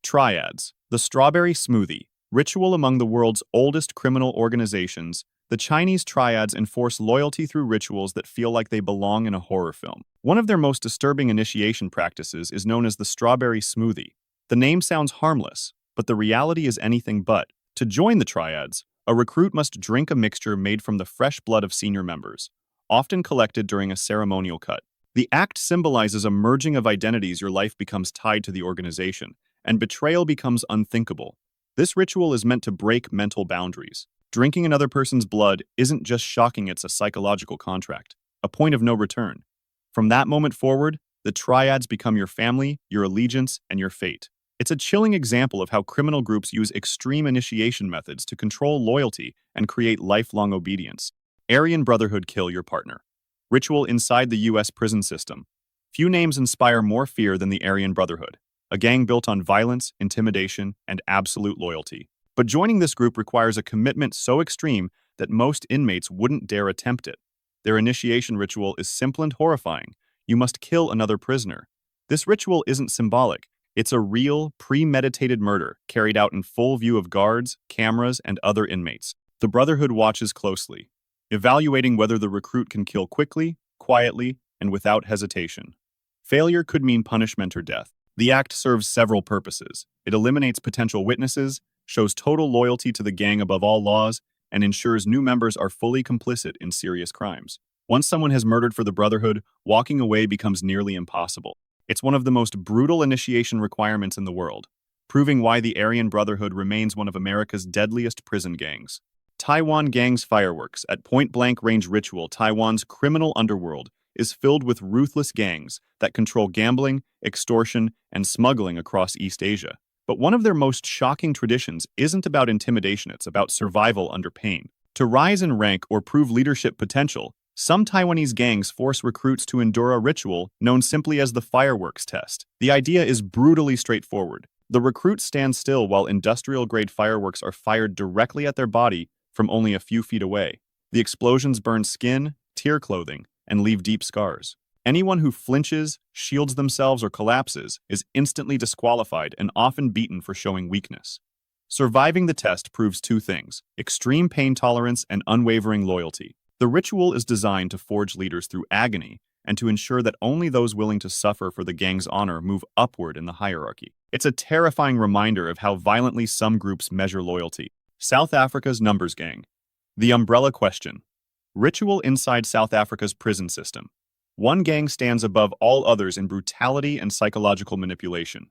Triads, the strawberry smoothie, ritual among the world's oldest criminal organizations. The Chinese triads enforce loyalty through rituals that feel like they belong in a horror film. One of their most disturbing initiation practices is known as the strawberry smoothie. The name sounds harmless, but the reality is anything but. To join the triads, a recruit must drink a mixture made from the fresh blood of senior members, often collected during a ceremonial cut. The act symbolizes a merging of identities. Your life becomes tied to the organization, and betrayal becomes unthinkable. This ritual is meant to break mental boundaries. Drinking another person's blood isn't just shocking, it's a psychological contract, a point of no return. From that moment forward, the triads become your family, your allegiance, and your fate. It's a chilling example of how criminal groups use extreme initiation methods to control loyalty and create lifelong obedience. Aryan Brotherhood: kill your partner. Ritual inside the U.S. prison system. Few names inspire more fear than the Aryan Brotherhood, a gang built on violence, intimidation, and absolute loyalty. But joining this group requires a commitment so extreme that most inmates wouldn't dare attempt it. Their initiation ritual is simple and horrifying. You must kill another prisoner. This ritual isn't symbolic. It's a real, premeditated murder carried out in full view of guards, cameras, and other inmates. The Brotherhood watches closely, evaluating whether the recruit can kill quickly, quietly, and without hesitation. Failure could mean punishment or death. The act serves several purposes. It eliminates potential witnesses, shows total loyalty to the gang above all laws, and ensures new members are fully complicit in serious crimes. Once someone has murdered for the Brotherhood, walking away becomes nearly impossible. It's one of the most brutal initiation requirements in the world, proving why the Aryan Brotherhood remains one of America's deadliest prison gangs. Taiwan Gang's fireworks at point-blank range ritual. Taiwan's criminal underworld is filled with ruthless gangs that control gambling, extortion, and smuggling across East Asia. But one of their most shocking traditions isn't about intimidation, it's about survival under pain. To rise in rank or prove leadership potential, some Taiwanese gangs force recruits to endure a ritual known simply as the fireworks test. The idea is brutally straightforward. The recruits stand still while industrial-grade fireworks are fired directly at their body from only a few feet away. The explosions burn skin, tear clothing, and leave deep scars. Anyone who flinches, shields themselves, or collapses is instantly disqualified and often beaten for showing weakness. Surviving the test proves two things: extreme pain tolerance and unwavering loyalty. The ritual is designed to forge leaders through agony and to ensure that only those willing to suffer for the gang's honor move upward in the hierarchy. It's a terrifying reminder of how violently some groups measure loyalty. South Africa's numbers gang. The umbrella question. Ritual inside South Africa's prison system. One gang stands above all others in brutality and psychological manipulation.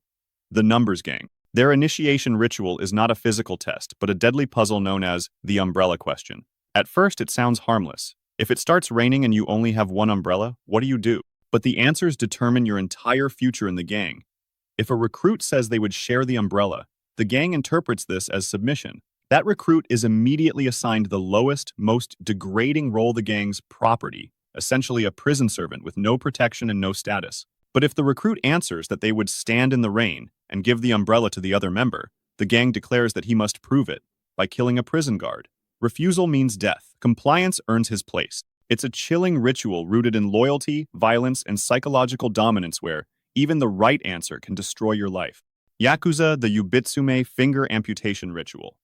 The numbers gang. Their initiation ritual is not a physical test, but a deadly puzzle known as the umbrella question. At first, it sounds harmless. If it starts raining and you only have one umbrella, what do? But the answers determine your entire future in the gang. If a recruit says they would share the umbrella, the gang interprets this as submission. That recruit is immediately assigned the lowest, most degrading role: the gang's property, essentially a prison servant with no protection and no status. But if the recruit answers that they would stand in the rain and give the umbrella to the other member, the gang declares that he must prove it by killing a prison guard. Refusal means death. Compliance earns his place. It's a chilling ritual rooted in loyalty, violence, and psychological dominance where even the right answer can destroy your life. Yakuza, the Yubitsume finger amputation ritual.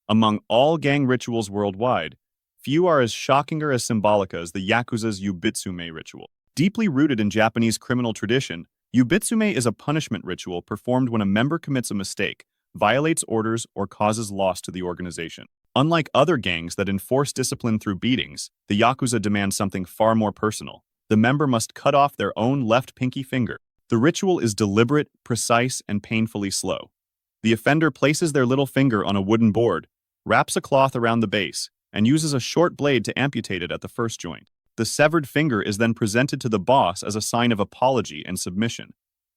Among all gang rituals worldwide, few are as shocking or as symbolic as the Yakuza's Yubitsume ritual. Deeply rooted in Japanese criminal tradition, Yubitsume is a punishment ritual performed when a member commits a mistake, violates orders, or causes loss to the organization. Unlike other gangs that enforce discipline through beatings, the Yakuza demands something far more personal. The member must cut off their own left pinky finger. The ritual is deliberate, precise, and painfully slow. The offender places their little finger on a wooden board, wraps a cloth around the base, and uses a short blade to amputate it at the first joint. The severed finger is then presented to the boss as a sign of apology and submission.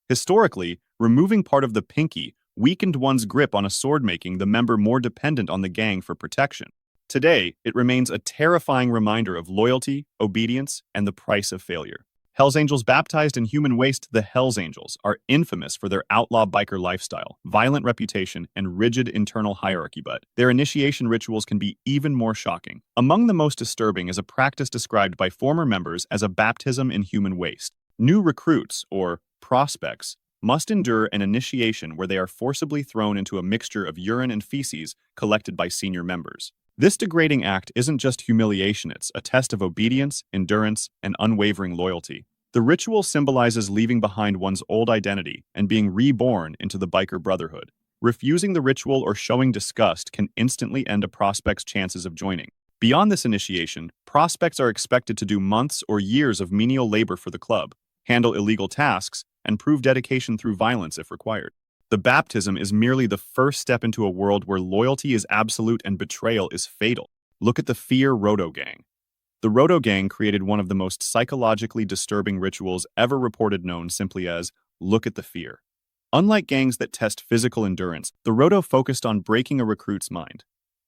Historically, removing part of the pinky weakened one's grip on a sword, making the member more dependent on the gang for protection. Today, it remains a terrifying reminder of loyalty, obedience, and the price of failure. Hells Angels baptized in human waste. The Hells Angels are infamous for their outlaw biker lifestyle, violent reputation, and rigid internal hierarchy, but their initiation rituals can be even more shocking. Among the most disturbing is a practice described by former members as a baptism in human waste. New recruits, or prospects, must endure an initiation where they are forcibly thrown into a mixture of urine and feces collected by senior members. This degrading act isn't just humiliation, it's a test of obedience, endurance, and unwavering loyalty. The ritual symbolizes leaving behind one's old identity and being reborn into the biker brotherhood. Refusing the ritual or showing disgust can instantly end a prospect's chances of joining. Beyond this initiation, prospects are expected to do months or years of menial labor for the club, handle illegal tasks, and prove dedication through violence if required. The baptism is merely the first step into a world where loyalty is absolute and betrayal is fatal. Look at the Fear Roto Gang. The Roto Gang created one of the most psychologically disturbing rituals ever reported, known simply as "Look at the Fear." Unlike gangs that test physical endurance, the Roto focused on breaking a recruit's mind.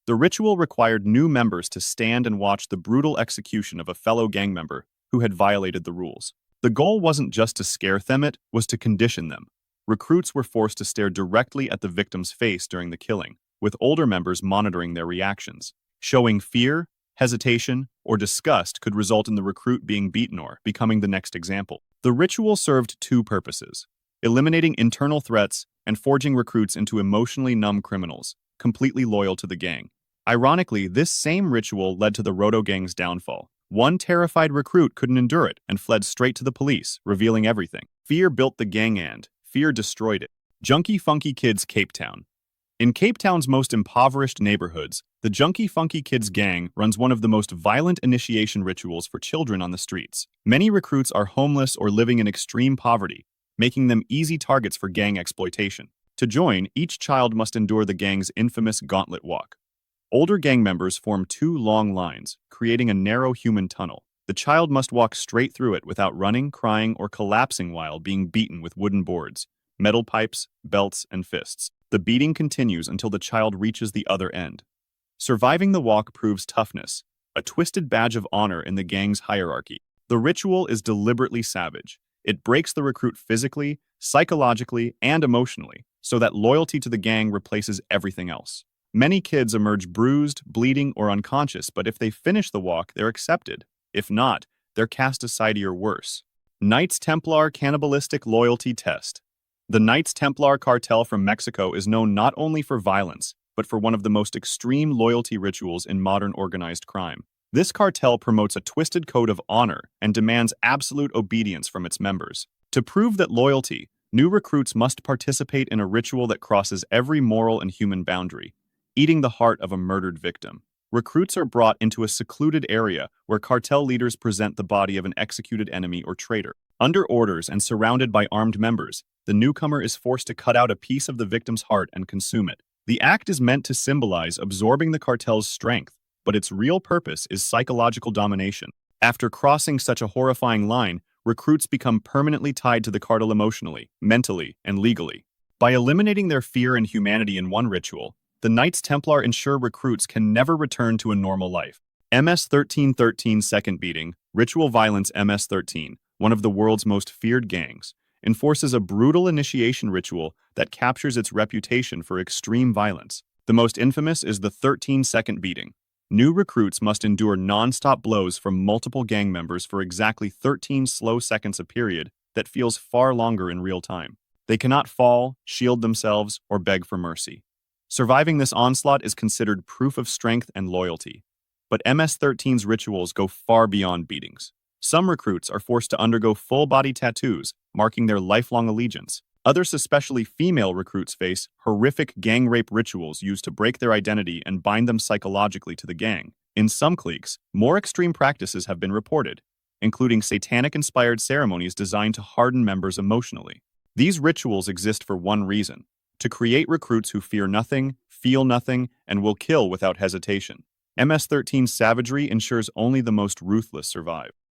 The ritual required new members to stand and watch the brutal execution of a fellow gang member who had violated the rules. The goal wasn't just to scare them, it was to condition them. Recruits were forced to stare directly at the victim's face during the killing, with older members monitoring their reactions. Showing fear, hesitation, or disgust could result in the recruit being beaten or becoming the next example. The ritual served two purposes: eliminating internal threats and forging recruits into emotionally numb criminals, completely loyal to the gang. Ironically, this same ritual led to the Roto Gang's downfall. One terrified recruit couldn't endure it and fled straight to the police, revealing everything. Fear built the gang and fear destroyed it. Junkie Funky Kids Cape Town. In Cape Town's most impoverished neighborhoods, the Junkie Funky Kids gang runs one of the most violent initiation rituals for children on the streets. Many recruits are homeless or living in extreme poverty, making them easy targets for gang exploitation. To join, each child must endure the gang's infamous gauntlet walk. Older gang members form two long lines, creating a narrow human tunnel. The child must walk straight through it without running, crying, or collapsing while being beaten with wooden boards, metal pipes, belts, and fists. The beating continues until the child reaches the other end. Surviving the walk proves toughness, a twisted badge of honor in the gang's hierarchy. The ritual is deliberately savage. It breaks the recruit physically, psychologically, and emotionally, so that loyalty to the gang replaces everything else. Many kids emerge bruised, bleeding, or unconscious, but if they finish the walk, they're accepted. If not, they're cast aside or worse. Knights Templar Cannibalistic Loyalty Test. The Knights Templar cartel from Mexico is known not only for violence, but for one of the most extreme loyalty rituals in modern organized crime. This cartel promotes a twisted code of honor and demands absolute obedience from its members. To prove that loyalty, new recruits must participate in a ritual that crosses every moral and human boundary, eating the heart of a murdered victim. Recruits are brought into a secluded area where cartel leaders present the body of an executed enemy or traitor. Under orders and surrounded by armed members, the newcomer is forced to cut out a piece of the victim's heart and consume it. The act is meant to symbolize absorbing the cartel's strength, but its real purpose is psychological domination. After crossing such a horrifying line, recruits become permanently tied to the cartel emotionally, mentally, and legally. By eliminating their fear and humanity in one ritual, the Knights Templar ensure recruits can never return to a normal life. MS-1313 Second Beating, Ritual Violence. MS-13, one of the world's most feared gangs, enforces a brutal initiation ritual that captures its reputation for extreme violence. The most infamous is the 13-second beating. New recruits must endure non-stop blows from multiple gang members for exactly 13 slow seconds, a period that feels far longer in real time. They cannot fall, shield themselves, or beg for mercy. Surviving this onslaught is considered proof of strength and loyalty. But MS-13's rituals go far beyond beatings. Some recruits are forced to undergo full-body tattoos, marking their lifelong allegiance. Others, especially female recruits, face horrific gang rape rituals used to break their identity and bind them psychologically to the gang. In some cliques, more extreme practices have been reported, including satanic-inspired ceremonies designed to harden members emotionally. These rituals exist for one reason: to create recruits who fear nothing, feel nothing, and will kill without hesitation. MS-13's savagery ensures only the most ruthless survive.